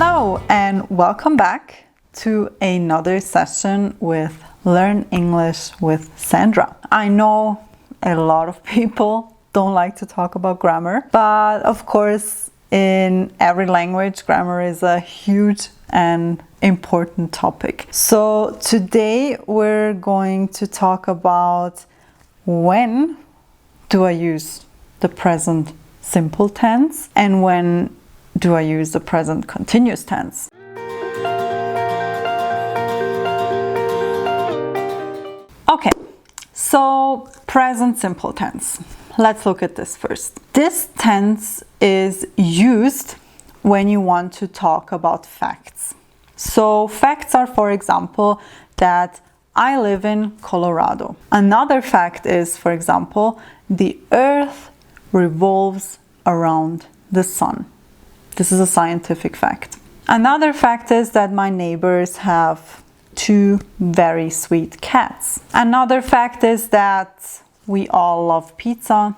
Hello and welcome back to another session with Learn English with Sandra. I know a lot of people don't like to talk about grammar, but of course in every language grammar is a huge and important topic. So today we're going to talk about when do I use the present simple tense and when do I use the present continuous tense. Okay, so present simple tense. Let's look at this first. This tense is used when you want to talk about facts. So facts are, for example, that I live in Colorado. Another fact is, for example, the earth revolves around the sun. This is a scientific fact. Another fact is that my neighbors have 2 very sweet cats. Another fact is that we all love pizza.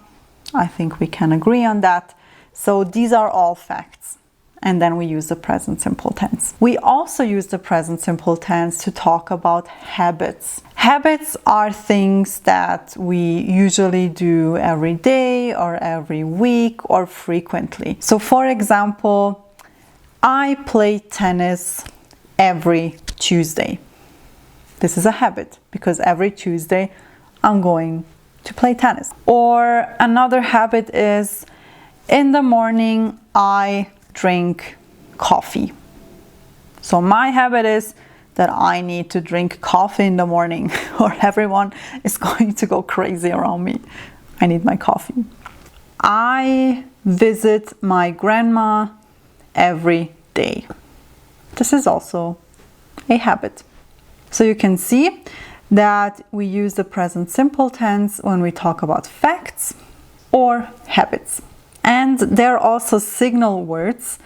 I think we can agree on that. So these are all facts. And then we use the present simple tense. We also use the present simple tense to talk about habits. Habits are things that we usually do every day or every week or frequently. So for example, I play tennis every Tuesday. This is a habit because every Tuesday I'm going to play tennis. Or another habit is in the morning I drink coffee. So my habit is that I need to drink coffee in the morning or everyone is going to go crazy around me. I need my coffee. I visit my grandma every day. This is also a habit. So you can see that we use the present simple tense when we talk about facts or habits. And there are also signal words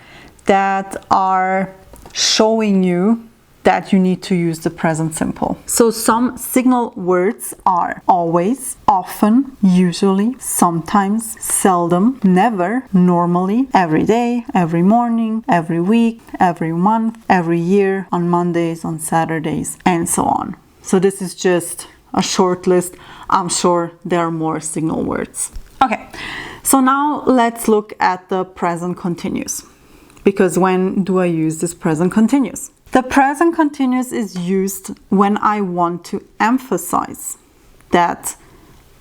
that are showing you that you need to use the present simple. So some signal words are always, often, usually, sometimes, seldom, never, normally, every day, every morning, every week, every month, every year, on Mondays, on Saturdays, and so on. So this is just a short list. I'm sure there are more signal words. Okay, so now let's look at the present continuous. Because when do I use this present continuous? The present continuous is used when I want to emphasize that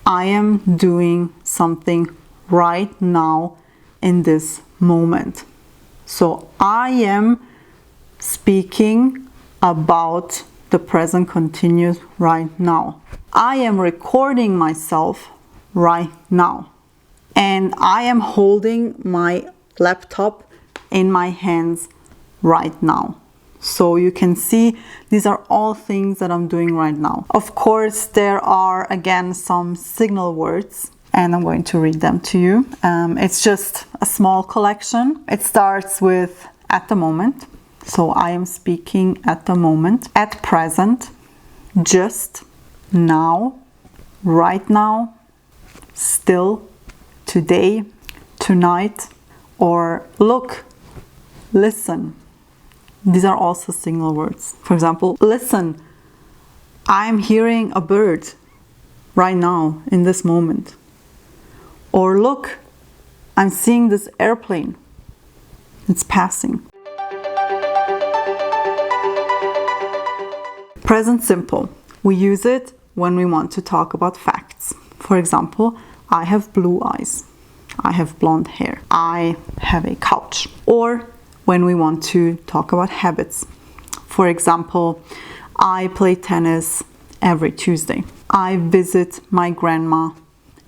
I am doing something right now in this moment. So I am speaking about the present continuous right now. I am recording myself right now. And I am holding my laptop in my hands right now. So you can see these are all things that I'm doing right now. Of course, there are again some signal words and I'm going to read them to you. It's just a small collection. It starts with at the moment. So I am speaking at the moment, at present, just, now, right now, still, today, tonight, or look, listen. These are also signal words. For example, listen, I'm hearing a bird right now in this moment. Or look, I'm seeing this airplane. It's passing. Present simple. We use it when we want to talk about facts. For example, I have blue eyes. I have blonde hair. I have a couch. Or when we want to talk about habits. For example, I play tennis every Tuesday. I visit my grandma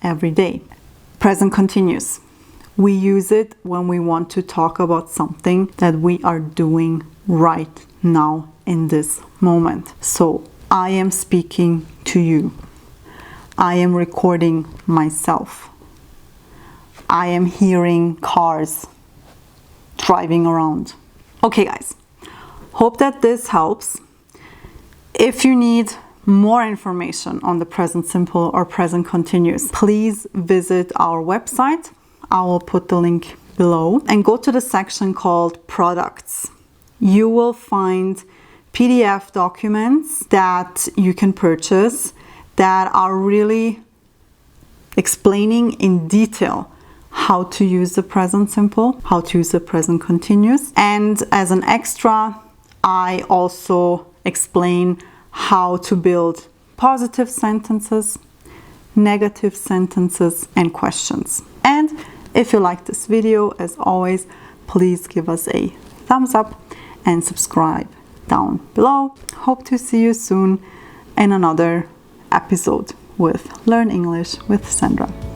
every day. Present continuous. We use it when we want to talk about something that we are doing right now in this moment. So I am speaking to you. I am recording myself. I am hearing cars driving around. Okay guys, hope that this helps. If you need more information on the present simple or present continuous, please visit our website. I will put the link below and go to the section called products. you will find PDF documents that you can purchase that are really explaining in detail how to use the present simple, how to use the present continuous. And as an extra, I also explain how to build positive sentences, negative sentences, and questions. And if you like this video, as always, please give us a thumbs up and subscribe down below. Hope to see you soon in another episode with Learn English with Sandra.